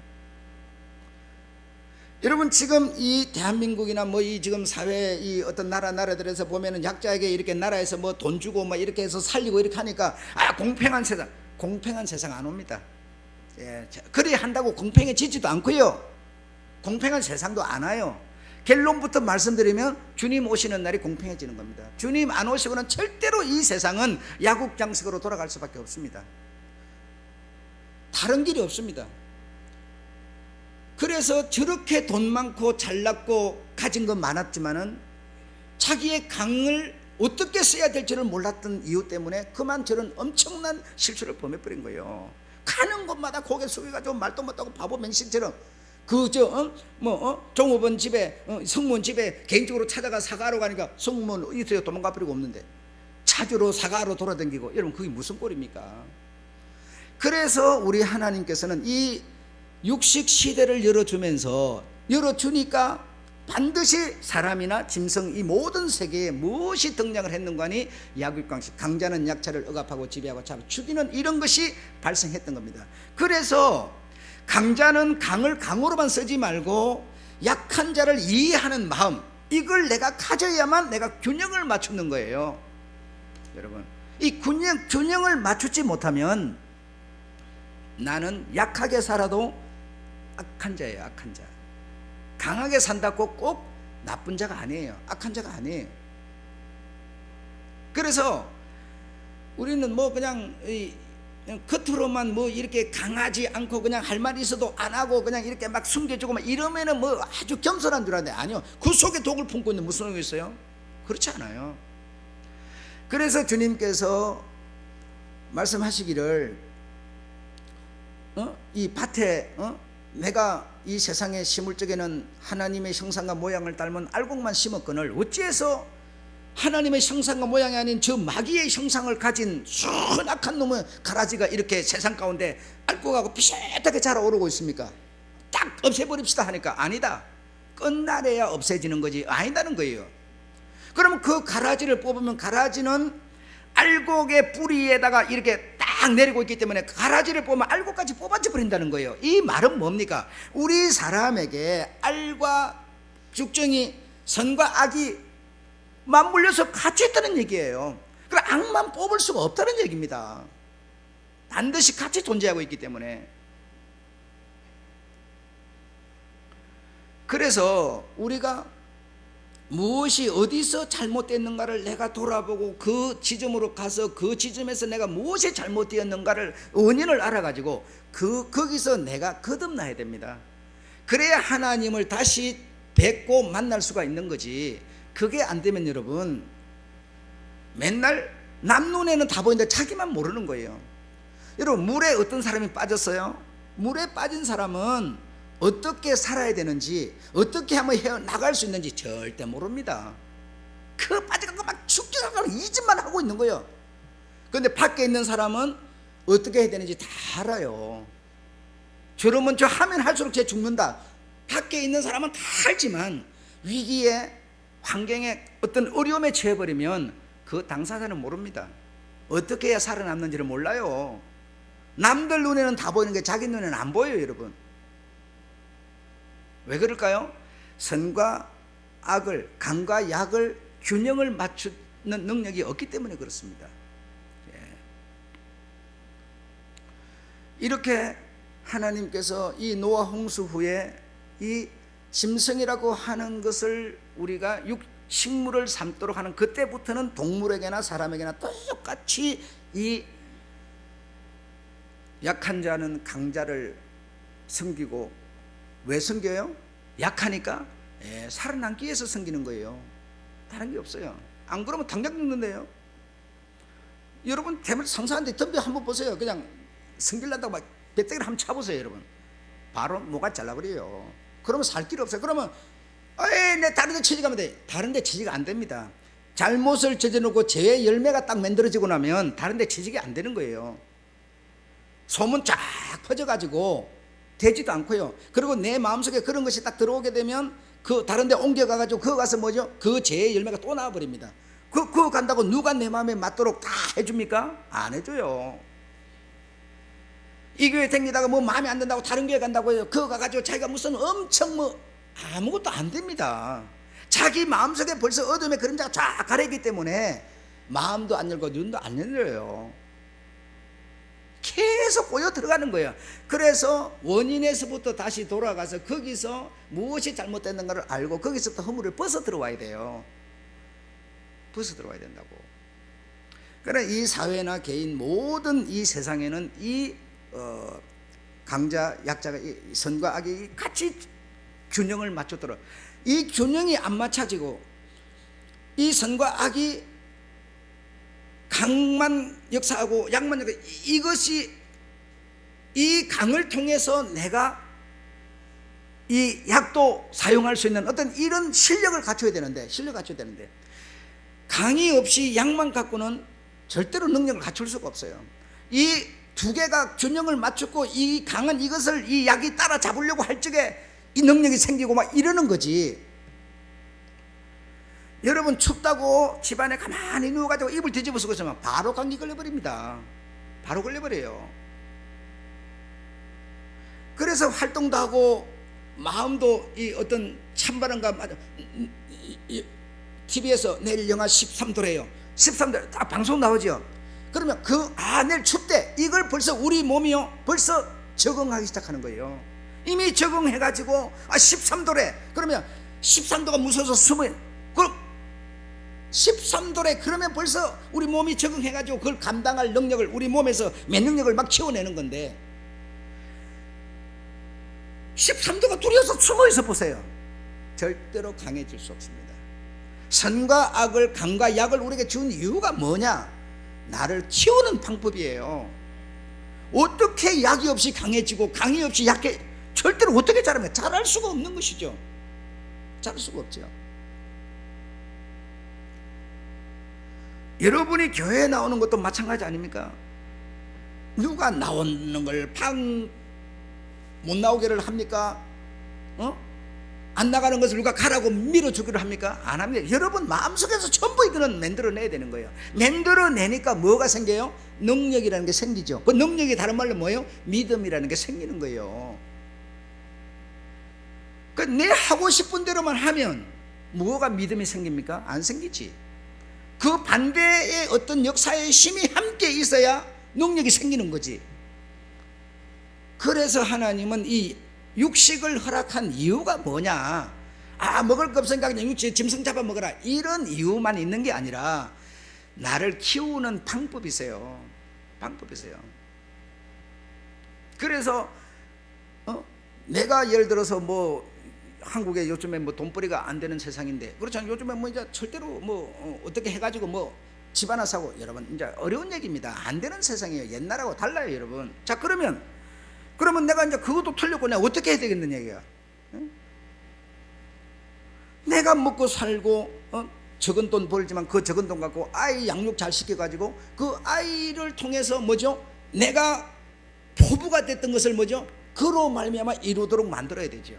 여러분 지금 이 대한민국이나 뭐 이 지금 사회 이 어떤 나라들에서 보면은 약자에게 이렇게 나라에서 뭐 돈 주고 막 이렇게 해서 살리고 이렇게 하니까 공평한 세상 안 옵니다. 예, 그래 한다고 공평해지지도 않고요. 공평한 세상도 안 와요. 결론부터 말씀드리면 주님 오시는 날이 공평해지는 겁니다. 주님 안 오시고는 절대로 이 세상은 야국장식으로 돌아갈 수밖에 없습니다. 다른 길이 없습니다. 그래서 저렇게 돈 많고 잘났고 가진 건 많았지만은 자기의 강을 어떻게 써야 될지를 몰랐던 이유 때문에 그만 저런 엄청난 실수를 범해버린 거예요. 가는 곳마다 고개 숙여가지고 말도 못하고 바보 맹신처럼 종업원 집에 성문 집에 개인적으로 찾아가 사과하러 가니까 성문 있어요. 도망가 버리고 없는데 찾으러 사과하러 돌아다니고. 여러분 그게 무슨 꼴입니까? 그래서 우리 하나님께서는 이 육식 시대를 열어주니까 반드시 사람이나 짐승 이 모든 세계에 무엇이 등장을 했는가 하니 약육강식, 강자는 약자를 억압하고 지배하고 잡아 죽이는 이런 것이 발생했던 겁니다. 그래서 강자는 강을 강으로만 쓰지 말고 약한 자를 이해하는 마음, 이걸 내가 가져야만 내가 균형을 맞추는 거예요. 여러분 이 균형을 맞추지 못하면 나는 약하게 살아도 악한 자예요. 악한 자. 강하게 산다고 꼭 나쁜 자가 아니에요. 악한 자가 아니에요. 그래서 우리는 뭐 그냥 겉으로만 뭐 이렇게 강하지 않고 그냥 할 말이 있어도 안 하고 그냥 이렇게 막 숨겨주고 막 이러면은 뭐 아주 겸손한 줄 아는데 아니요. 그 속에 독을 품고 있는 무슨 소용이 있어요? 그렇지 않아요. 그래서 주님께서 말씀하시기를 이 밭에 내가 이 세상에 심을 적에는 하나님의 형상과 모양을 닮은 알곡만 심었거늘 어찌해서 하나님의 형상과 모양이 아닌 저 마귀의 형상을 가진 순악한 놈의 가라지가 이렇게 세상 가운데 알곡하고 비슷하게 자라오르고 있습니까? 딱 없애버립시다 하니까 아니다. 끝날에야 없애지는 거지 아니다는 거예요. 그러면 그 가라지를 뽑으면 가라지는 알곡의 뿌리에다가 이렇게 딱 쫙 내리고 있기 때문에 가라지를 뽑으면 알곡까지 뽑아져 버린다는 거예요. 이 말은 뭡니까? 우리 사람에게 알과 죽정이, 선과 악이 맞물려서 같이 있다는 얘기예요. 그럼 악만 뽑을 수가 없다는 얘기입니다. 반드시 같이 존재하고 있기 때문에. 그래서 우리가 무엇이 어디서 잘못됐는가를 내가 돌아보고 그 지점으로 가서 그 지점에서 내가 무엇이 잘못되었는가를 원인을 알아가지고 거기서 내가 거듭나야 됩니다. 그래야 하나님을 다시 뵙고 만날 수가 있는 거지. 그게 안 되면 여러분 맨날 남 눈에는 다 보이는데 자기만 모르는 거예요. 여러분 물에 어떤 사람이 빠졌어요? 물에 빠진 사람은 어떻게 살아야 되는지, 어떻게 하면 헤어나갈 수 있는지 절대 모릅니다. 그 빠져간 거 막 죽지도 이 짓만 하고 있는 거예요. 그런데 밖에 있는 사람은 어떻게 해야 되는지 다 알아요. 저러면 저 하면 할수록 쟤 죽는다. 밖에 있는 사람은 다 알지만 위기에, 환경에 어떤 어려움에 처해버리면 그 당사자는 모릅니다. 어떻게 해야 살아남는지를 몰라요. 남들 눈에는 다 보이는 게 자기 눈에는 안 보여요, 여러분. 왜 그럴까요? 선과 악을, 강과 약을 균형을 맞추는 능력이 없기 때문에 그렇습니다. 이렇게 하나님께서 이 노아 홍수 후에 이 짐승이라고 하는 것을 우리가 식물을 삼도록 하는 그때부터는 동물에게나 사람에게나 똑같이 이 약한 자는 강자를 섬기고, 왜 섬겨요? 약하니까 살아남기 위해서 섬기는 거예요. 다른 게 없어요. 안 그러면 당장 죽는데요. 여러분 성사한테 덤벼 한번 보세요. 그냥 섬기려다가 막 배때기를 한번 차보세요. 여러분 바로 뭐가 잘라버려요. 그러면 살 길 없어요. 그러면 내 다른 데 취직하면 돼. 다른 데 취직 안 됩니다. 잘못을 저져놓고 죄의 열매가 딱 만들어지고 나면 다른 데 취직이 안 되는 거예요. 소문 쫙 퍼져가지고 되지도 않고요. 그리고 내 마음속에 그런 것이 딱 들어오게 되면 그 다른 데 옮겨가가지고 그거 가서 뭐죠? 그 죄의 열매가 또 나와버립니다. 그거 간다고 누가 내 마음에 맞도록 다 해줍니까? 안 해줘요. 이 교회 다니다가 뭐 마음에 안 든다고 다른 교회 간다고 해요. 그거 가가지고 자기가 무슨 엄청 아무것도 안 됩니다. 자기 마음속에 벌써 어둠의 그림자가 쫙 가려있기 때문에 마음도 안 열고 눈도 안 열려요. 계속 보여 들어가는 거예요. 그래서 원인에서부터 다시 돌아가서 거기서 무엇이 잘못됐는가를 알고 거기서부터 허물을 벗어 들어와야 돼요. 벗어 들어와야 된다고. 그러나 이 사회나 개인 모든 이 세상에는 이 강자 약자가 이 선과 악이 같이 균형을 맞추도록, 이 균형이 안 맞춰지고 이 선과 악이 강만 역사하고 약만 역사하고, 이것이 이 강을 통해서 내가 이 약도 사용할 수 있는 어떤 이런 실력을 갖춰야 되는데 강이 없이 약만 갖고는 절대로 능력을 갖출 수가 없어요. 이 두 개가 균형을 맞추고 이 강은 이것을 이 약이 따라잡으려고 할 적에 이 능력이 생기고 막 이러는 거지. 여러분 춥다고 집안에 가만히 누워가지고 이불 뒤집어 쓰고 있으면 바로 감기 걸려버립니다. 바로 걸려버려요. 그래서 활동도 하고 마음도 이 어떤 찬바람과 TV에서 내일 영하 13도래요. 13도 딱 방송 나오죠. 그러면 내일 춥대. 이걸 벌써 우리 몸이요 벌써 적응하기 시작하는 거예요. 이미 적응해가지고 13도래. 그러면 13도가 무서워서 숨어요. 그럼 13도래. 그러면 벌써 우리 몸이 적응해가지고 그걸 감당할 능력을, 우리 몸에서 면역력을 막 키워내는 건데 13도가 두려워서 숨어있어 보세요. 절대로 강해질 수 없습니다. 선과 악을, 강과 약을 우리에게 준 이유가 뭐냐? 나를 키우는 방법이에요. 어떻게 약이 없이 강해지고 강이 없이 약해, 절대로 어떻게 자랍니까? 잘할 수가 없는 것이죠. 잘할 수가 없죠. 여러분이 교회에 나오는 것도 마찬가지 아닙니까? 누가 나오는 걸 못 나오게를 합니까? 안 나가는 것을 누가 가라고 밀어주기로 합니까? 안 합니다. 여러분 마음속에서 전부 이거는 만들어내야 되는 거예요. 만들어내니까 뭐가 생겨요? 능력이라는 게 생기죠. 그 능력이 다른 말로 뭐예요? 믿음이라는 게 생기는 거예요. 내 하고 싶은 대로만 하면 뭐가 믿음이 생깁니까? 안 생기지. 그 반대의 어떤 역사의 힘이 함께 있어야 능력이 생기는 거지. 그래서 하나님은 이 육식을 허락한 이유가 뭐냐? 먹을 거 없으니까 그냥 육식 짐승 잡아 먹어라, 이런 이유만 있는 게 아니라 나를 키우는 방법이세요. 방법이세요. 그래서 내가 예를 들어서 뭐 한국에 요즘에 뭐 돈벌이가 안 되는 세상인데, 그렇잖아요. 요즘에 뭐 이제 절대로 뭐 어떻게 해가지고 뭐 집 하나 사고, 여러분 이제 어려운 얘기입니다. 안 되는 세상이에요. 옛날하고 달라요, 여러분. 자, 그러면 내가 이제 그것도 틀렸고 내가 어떻게 해야 되겠는 얘기야? 내가 먹고 살고 적은 돈 벌지만 그 적은 돈 갖고 아이 양육 잘 시켜가지고 그 아이를 통해서 뭐죠? 내가 포부가 됐던 것을 뭐죠? 그로 말미암아 이루도록 만들어야 되죠.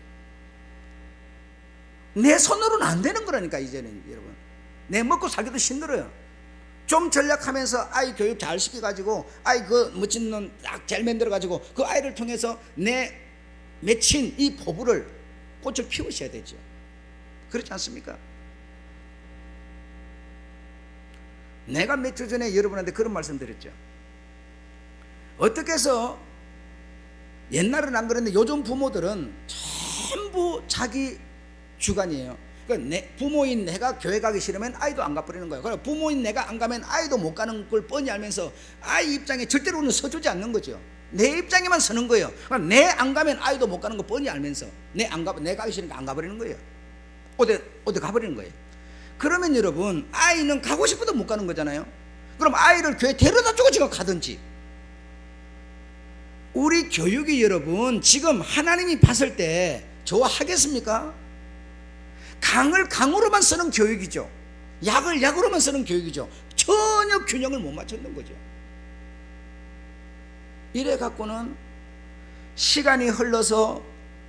내 손으로는 안 되는 거라니까. 이제는 여러분, 내 먹고 살기도 힘들어요. 좀 전략하면서 아이 교육 잘 시켜가지고 아이 그 멋진 놈 딱 잘 만들어가지고 그 아이를 통해서 내 맺힌 이 포부를, 꽃을 피우셔야 되죠. 그렇지 않습니까? 내가 몇 주 전에 여러분한테 그런 말씀 드렸죠. 어떻게 해서, 옛날은 안 그랬는데 요즘 부모들은 전부 자기 주관이에요. 그러니까 부모인 내가 교회 가기 싫으면 아이도 안 가버리는 거예요. 그러니까 부모인 내가 안 가면 아이도 못 가는 걸 뻔히 알면서 아이 입장에 절대로는 서주지 않는 거죠. 내 입장에만 서는 거예요. 그러니까 내 안 가면 아이도 못 가는 거 뻔히 알면서 내 가기 싫으니까 안 가버리는 거예요. 어디 가버리는 거예요. 그러면 여러분, 아이는 가고 싶어도 못 가는 거잖아요. 그럼 아이를 교회 데려다 주고 지가 가든지. 우리 교육이 여러분 지금 하나님이 봤을 때 좋아하겠습니까? 강을 강으로만 쓰는 교육이죠. 약을 약으로만 쓰는 교육이죠. 전혀 균형을 못 맞췄는 거죠. 이래 갖고는 시간이 흘러서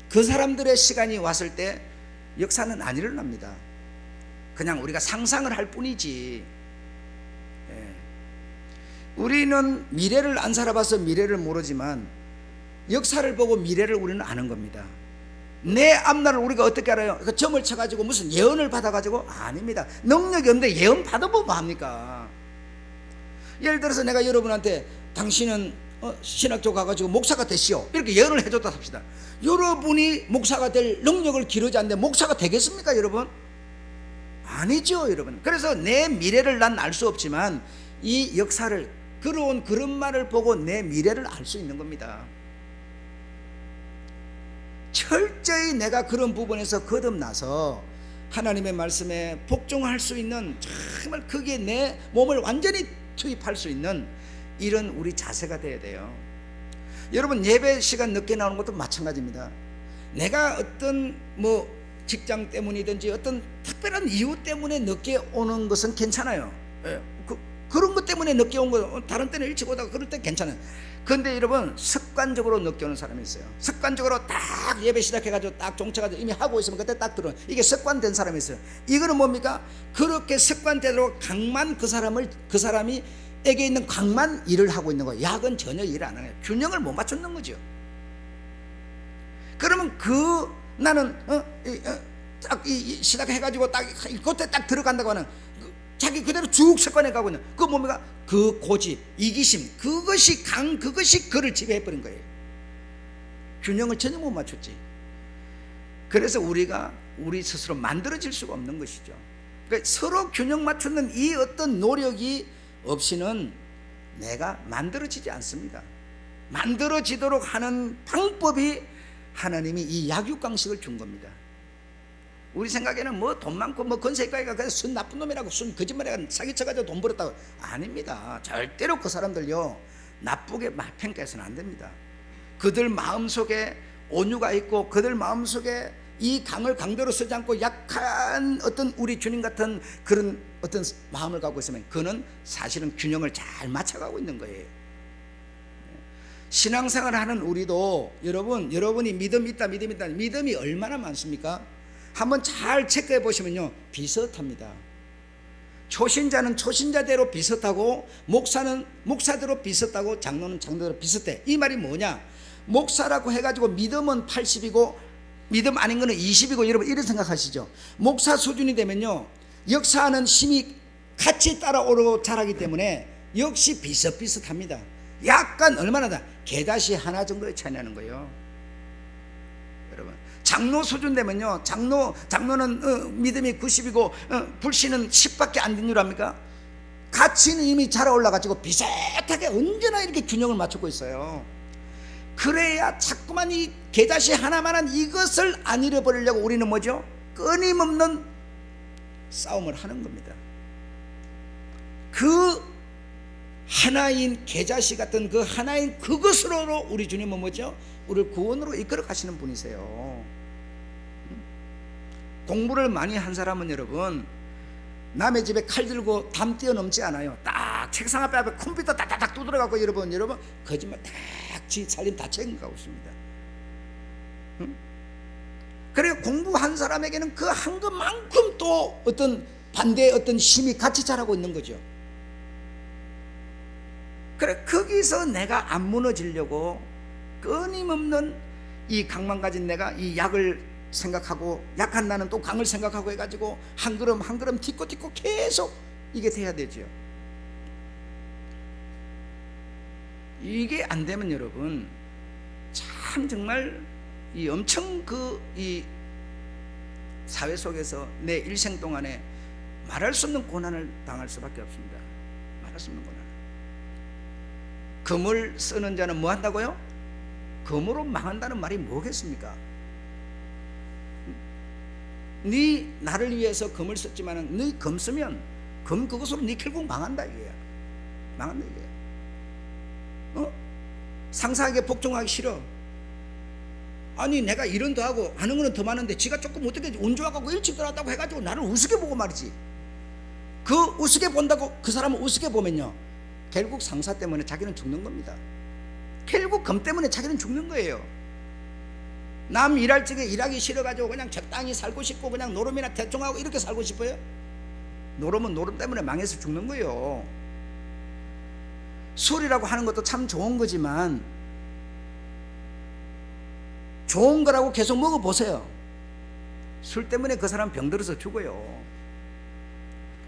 그 사람들의 시간이 왔을 때 역사는 안 일어납니다. 그냥 우리가 상상을 할 뿐이지. 우리는 미래를 안 살아봐서 미래를 모르지만 역사를 보고 미래를 우리는 아는 겁니다. 내 앞날을 우리가 어떻게 알아요? 그 점을 쳐가지고 무슨 예언을 받아가지고? 아닙니다. 능력이 없는데 예언 받아보면 뭐합니까? 예를 들어서 내가 여러분한테 당신은 신학교 가가지고 목사가 되시오, 이렇게 예언을 해줬다 합시다. 여러분이 목사가 될 능력을 기르지 않는데 목사가 되겠습니까, 여러분? 아니죠, 여러분. 그래서 내 미래를 난 알 수 없지만 이 역사를, 걸어온 그런 말을 보고 내 미래를 알 수 있는 겁니다. 철저히 내가 그런 부분에서 거듭나서 하나님의 말씀에 복종할 수 있는, 정말 거기에 내 몸을 완전히 투입할 수 있는 이런 우리 자세가 돼야 돼요. 여러분, 예배 시간 늦게 나오는 것도 마찬가지입니다. 내가 어떤 뭐 직장 때문이든지 어떤 특별한 이유 때문에 늦게 오는 것은 괜찮아요. 그런 것 때문에 늦게 온 거, 다른 때는 일찍 오다가 그럴 때 괜찮아요. 그런데 여러분, 습관적으로 늦게 오는 사람이 있어요. 습관적으로 딱 예배 시작해가지고 딱 종쳐가지고 이미 하고 있으면 그때 딱 들어오는, 이게 습관된 사람이 있어요. 이거는 뭡니까? 그렇게 습관대로 강만 그 사람이 에게 있는 강만 일을 하고 있는 거예요. 약은 전혀 일을 안 해요. 균형을 못 맞췄는 거죠. 그러면 나는 딱 시작해가지고 딱 그때 딱 들어간다고 하는 자기 그대로 쭉 습관해 가고 있는 그 뭡니까? 그 고집, 이기심, 그것이 그를 지배해버린 거예요. 균형을 전혀 못 맞췄지. 그래서 우리가 우리 스스로 만들어질 수가 없는 것이죠. 그러니까 서로 균형 맞추는 이 어떤 노력이 없이는 내가 만들어지지 않습니다. 만들어지도록 하는 방법이 하나님이 이 약육강식을 준 겁니다. 우리 생각에는 뭐 돈 많고 뭐 건세 있고 그냥 순 나쁜 놈이라고, 순 거짓말해가 사기쳐가지고 돈 벌었다고. 아닙니다. 절대로 그 사람들요 나쁘게 평가해서는 안 됩니다. 그들 마음속에 온유가 있고 그들 마음속에 이 강을 강대로 쓰지 않고 약한 어떤 우리 주님 같은 그런 어떤 마음을 갖고 있으면 그는 사실은 균형을 잘 맞춰가고 있는 거예요. 신앙생활을 하는 우리도 여러분이 믿음이 있다 믿음이 얼마나 많습니까? 한번 잘 체크해 보시면요, 비슷합니다. 초신자는 초신자대로 비슷하고, 목사는 목사대로 비슷하고, 장로는 장로대로 비슷해. 이 말이 뭐냐? 목사라고 해가지고 믿음은 80이고 믿음 아닌 거는 20이고, 여러분 이런 생각하시죠? 목사 수준이 되면요, 역사하는 힘이 같이 따라오르고 자라기 때문에 역시 비슷비슷합니다. 약간 얼마나 다 개다시 하나 정도의 차이 나는 거예요. 여러분, 장로 수준 되면요, 장로는 믿음이 90이고 불신은 10밖에 안 된 줄 압니까? 가치는 이미 자라올라가지고 비슷하게 언제나 이렇게 균형을 맞추고 있어요. 그래야 자꾸만 이 개다시 하나만한 이것을 안 잃어버리려고 우리는 뭐죠? 끊임없는 싸움을 하는 겁니다. 그 하나인 개자식 같은 그 하나인 그것으로 우리 주님은 뭐죠? 우리를 구원으로 이끌어 가시는 분이세요. 공부를 많이 한 사람은 여러분, 남의 집에 칼 들고 담 뛰어넘지 않아요. 딱 책상 앞에 컴퓨터 딱딱딱 두드려갖고 여러분 거짓말 딱 지 살림 다 책임가고 있습니다. 그래, 공부한 사람에게는 그 한 것만큼 또 어떤 반대의 어떤 힘이 같이 자라고 있는 거죠. 그래, 거기서 내가 안 무너지려고 끊임없는 이 강만 가진 내가 이 약을 생각하고, 약한 나는 또 강을 생각하고 해가지고 한 걸음 한 걸음 딛고 계속 이게 돼야 되죠. 이게 안 되면 여러분, 참 정말 이 엄청 이 사회 속에서 내 일생 동안에 말할 수 없는 고난을 당할 수밖에 없습니다. 말할 수 없는 고난. 금을 쓰는 자는 뭐 한다고요? 금으로 망한다는 말이 뭐겠습니까? 네 나를 위해서 금을 썼지만 네 금 쓰면 금 그것으로 네 결국 망한다 이거야. 망한다 이거야. 상사에게 복종하기 싫어. 아니 내가 일은 더 하고 하는 거는 더 많은데 지가 조금 어떻게 운 좋아가고 일찍 들어왔다고 해가지고 나를 우습게 보고 말이지. 그 우습게 본다고 그 사람을 우습게 보면요, 결국 상사 때문에 자기는 죽는 겁니다. 결국 금 때문에 자기는 죽는 거예요. 남 일할 적에 일하기 싫어가지고 그냥 적당히 살고 싶고 그냥 노름이나 대충하고 이렇게 살고 싶어요? 노름은 노름 때문에 망해서 죽는 거예요. 술이라고 하는 것도 참 좋은 거지만 좋은 거라고 계속 먹어보세요. 술 때문에 그 사람 병들어서 죽어요.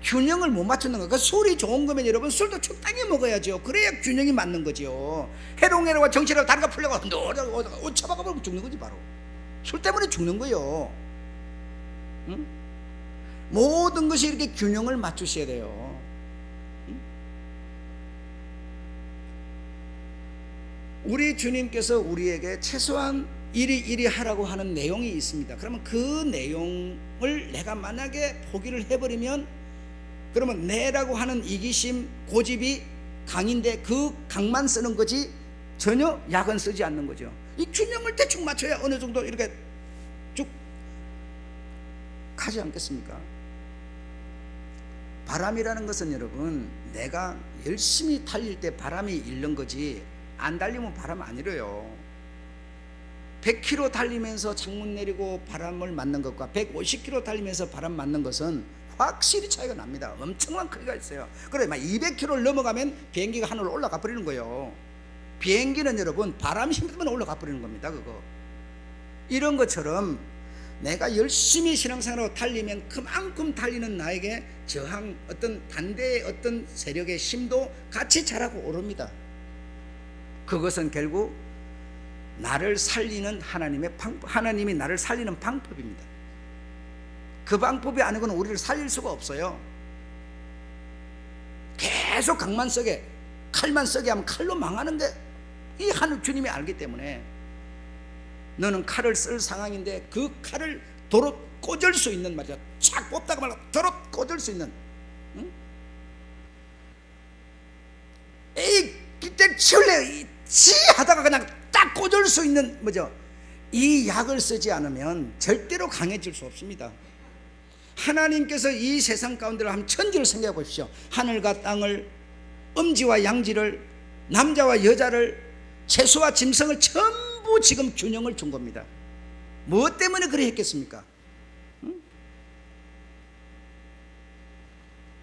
균형을 못 맞추는 거예요. 그 술이 좋은 거면 여러분 술도 적당히 먹어야죠. 그래야 균형이 맞는 거죠. 해롱해롱과 정신하고 다리가 풀려고 처박아버리면 죽는 거지. 바로 술 때문에 죽는 거예요. 응? 모든 것이 이렇게 균형을 맞추셔야 돼요. 응? 우리 주님께서 우리에게 최소한 이리 하라고 하는 내용이 있습니다. 그러면 그 내용을 내가 만약에 포기를 해버리면, 그러면 내라고 하는 이기심, 고집이 강인데 그 강만 쓰는 거지 전혀 약은 쓰지 않는 거죠. 이 균형을 대충 맞춰야 어느 정도 이렇게 쭉 가지 않겠습니까? 바람이라는 것은 여러분, 내가 열심히 달릴 때 바람이 일는 거지 안 달리면 바람 안 일어요. 100km 달리면서 창문 내리고 바람을 맞는 것과 150km 달리면서 바람 맞는 것은 확실히 차이가 납니다. 엄청난 크기가 있어요. 그래, 200km를 넘어가면 비행기가 하늘로 올라가 버리는 거예요. 비행기는 여러분 바람 힘 때문에 올라가 버리는 겁니다. 그거. 이런 것처럼 내가 열심히 신앙생활하고 달리면 그만큼 달리는 나에게 저항, 어떤 반대의 어떤 세력의 힘도 같이 자라고 오릅니다. 그것은 결국 나를 살리는 하나님이 나를 살리는 방법입니다. 그 방법이 아니고는 우리를 살릴 수가 없어요. 계속 강만 쓰게, 칼만 쓰게 하면 칼로 망하는데 이 하늘 주님이 알기 때문에 너는 칼을 쓸 상황인데 그 칼을 도로 꽂을 수 있는 말이야. 착 뽑다가 말고 도로 꽂을 수 있는, 응? 에이 이때 치울래 치 하다가 그냥 딱 꽂을 수 있는 뭐죠? 이 약을 쓰지 않으면 절대로 강해질 수 없습니다. 하나님께서 이 세상 가운데를 한 천지를 생각해 보십시오. 하늘과 땅을, 음지와 양지를, 남자와 여자를, 채소와 짐승을 전부 지금 균형을 준 겁니다. 무엇 때문에 그래 했겠습니까?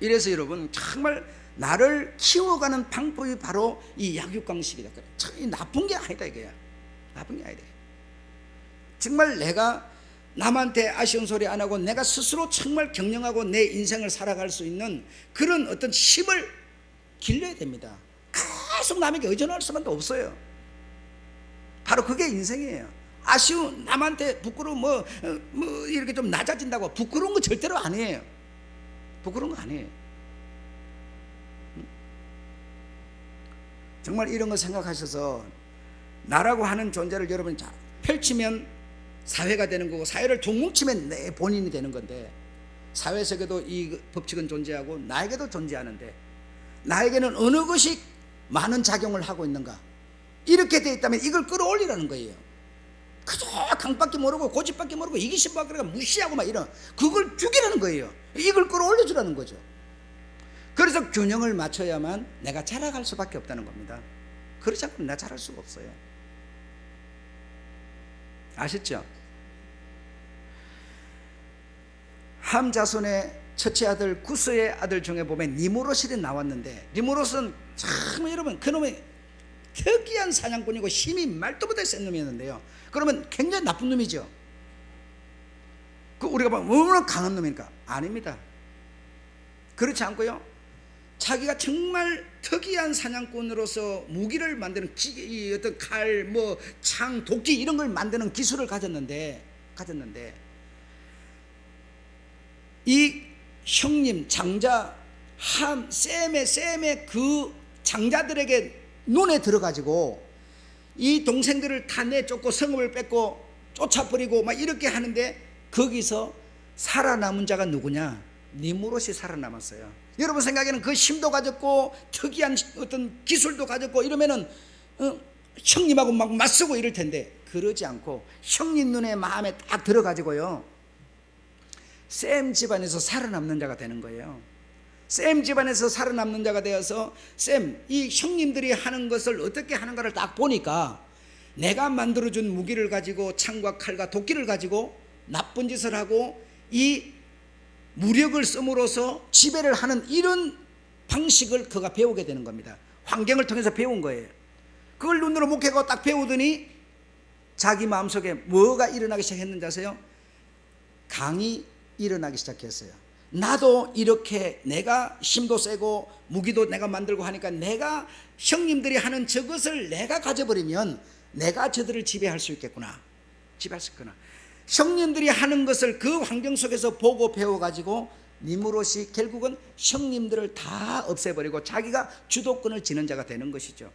이래서 여러분 정말 나를 키워가는 방법이 바로 이 약육강식이다. 참 나쁜 게 아니다 이거야. 나쁜 게 아니다. 정말 내가 남한테 아쉬운 소리 안 하고 내가 스스로 정말 경영하고 내 인생을 살아갈 수 있는 그런 어떤 힘을 길러야 됩니다. 계속 남에게 의존할 수밖에 없어요. 바로 그게 인생이에요. 아쉬운 남한테 부끄러운 뭐 이렇게 좀 낮아진다고 부끄러운 거 절대로 아니에요. 부끄러운 거 아니에요. 정말 이런 거 생각하셔서 나라고 하는 존재를 여러분 잘 펼치면 사회가 되는 거고, 사회를 둥뭉치면 내 본인이 되는 건데, 사회 속에도 이 법칙은 존재하고 나에게도 존재하는데 나에게는 어느 것이 많은 작용을 하고 있는가, 이렇게 돼 있다면 이걸 끌어올리라는 거예요. 그저 강밖에 모르고 고집밖에 모르고 이기심밖에 무시하고 막 이런 그걸 죽이라는 거예요. 이걸 끌어올려주라는 거죠. 그래서 균형을 맞춰야만 내가 자라갈 수밖에 없다는 겁니다. 그렇지 않고는 내가 자랄 수가 없어요. 아셨죠? 함 자손의 첫째 아들 구스의 아들 중에 보면 니무롯이 나왔는데, 니무롯은 참 여러분 그놈의 특이한 사냥꾼이고 힘이 말도 못할 센 놈이었는데요. 그러면 굉장히 나쁜 놈이죠. 그 우리가 보면 얼마나 강한 놈입니까? 아닙니다. 그렇지 않고요, 자기가 정말 특이한 사냥꾼으로서 무기를 만드는 어떤 칼, 뭐 창, 도끼 이런 걸 만드는 기술을 가졌는데 이 형님 장자 셈의 그 장자들에게 눈에 들어가지고 이 동생들을 다 내쫓고 성읍을 뺏고 쫓아버리고 막 이렇게 하는데, 거기서 살아남은 자가 누구냐? 니무롯이 살아남았어요. 여러분 생각에는 그 힘도 가졌고 특이한 어떤 기술도 가졌고 이러면은 형님하고 막 맞서고 이럴 텐데, 그러지 않고 형님 눈에 마음에 딱 들어가지고요, 셈 집안에서 살아남는 자가 되는 거예요. 셈 집안에서 살아남는 자가 되어서 이 형님들이 하는 것을 어떻게 하는가를 딱 보니까 내가 만들어준 무기를 가지고 창과 칼과 도끼를 가지고 나쁜 짓을 하고 이 무력을 씀으로써 지배를 하는 이런 방식을 그가 배우게 되는 겁니다. 환경을 통해서 배운 거예요. 그걸 눈으로 목회하고 딱 배우더니 자기 마음속에 뭐가 일어나기 시작했는지 아세요? 강이 일어나기 시작했어요. 나도 이렇게 내가 힘도 세고 무기도 내가 만들고 하니까 내가 형님들이 하는 저것을 내가 가져버리면 내가 저들을 지배할 수 있겠구나. 지배할 수 있구나. 형님들이 하는 것을 그 환경 속에서 보고 배워가지고 니무롯이 결국은 형님들을 다 없애버리고 자기가 주도권을 지는 자가 되는 것이죠.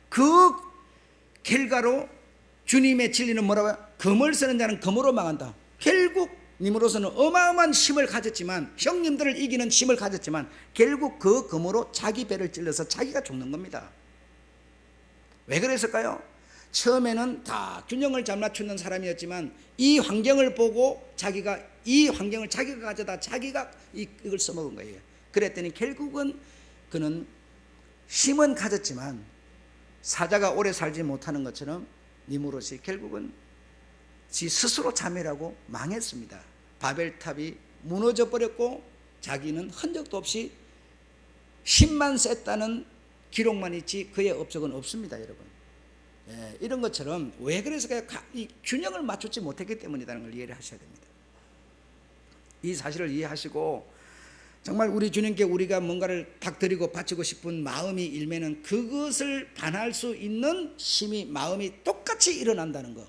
그 결과로 주님의 진리는 뭐라고요? 검을 쓰는 자는 검으로 망한다. 결국 니무롯은 어마어마한 힘을 가졌지만, 형님들을 이기는 힘을 가졌지만 결국 그 검으로 자기 배를 찔러서 자기가 죽는 겁니다. 왜 그랬을까요? 처음에는 다 균형을 잘 맞추는 사람이었지만 이 환경을 보고 자기가 이 환경을 자기가 가져다 자기가 이걸 써먹은 거예요. 그랬더니 결국은 그는 힘은 가졌지만 사자가 오래 살지 못하는 것처럼 니무롯이 결국은 지 스스로 자멸하고 망했습니다. 바벨탑이 무너져 버렸고 자기는 흔적도 없이 힘만 셌다는 기록만 있지 그의 업적은 없습니다. 여러분, 이런 것처럼 왜 그랬을까요? 이 균형을 맞추지 못했기 때문이라는 걸 이해를 하셔야 됩니다. 이 사실을 이해하시고 정말 우리 주님께 우리가 뭔가를 딱 드리고 바치고 싶은 마음이 일면은 그것을 반할 수 있는 힘이, 마음이 똑같이 일어난다는 거.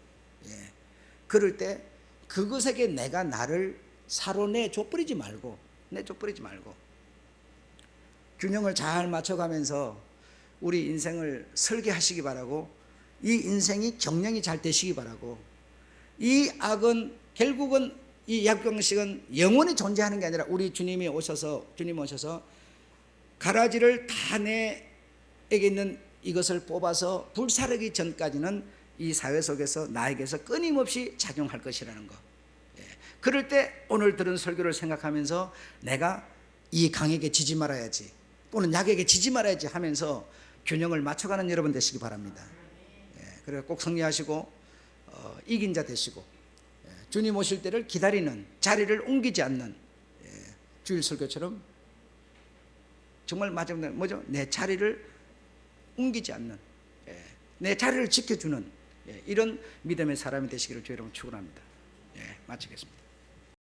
그럴 때 그것에게 내가 나를 사로 내줘버리지 말고 균형을 잘 맞춰가면서 우리 인생을 설계하시기 바라고, 이 인생이 경영이 잘 되시기 바라고, 이 악은 결국은 이 약병식은 영원히 존재하는 게 아니라 우리 주님 오셔서 가라지를 다 내에게 있는 이것을 뽑아서 불사르기 전까지는 이 사회 속에서 나에게서 끊임없이 작용할 것이라는 거. 그럴 때 오늘 들은 설교를 생각하면서 내가 이 강에게 지지 말아야지, 또는 약에게 지지 말아야지 하면서 균형을 맞춰가는 여러분 되시기 바랍니다. 그래서 꼭 승리하시고 이긴 자 되시고 주님 오실 때를 기다리는, 자리를 옮기지 않는 주일 설교처럼 정말 마지막에 뭐죠? 내 자리를 옮기지 않는, 예, 내 자리를 지켜주는, 예, 이런 믿음의 사람이 되시기를 주의 이름으로 축원합니다. 예, 마치겠습니다.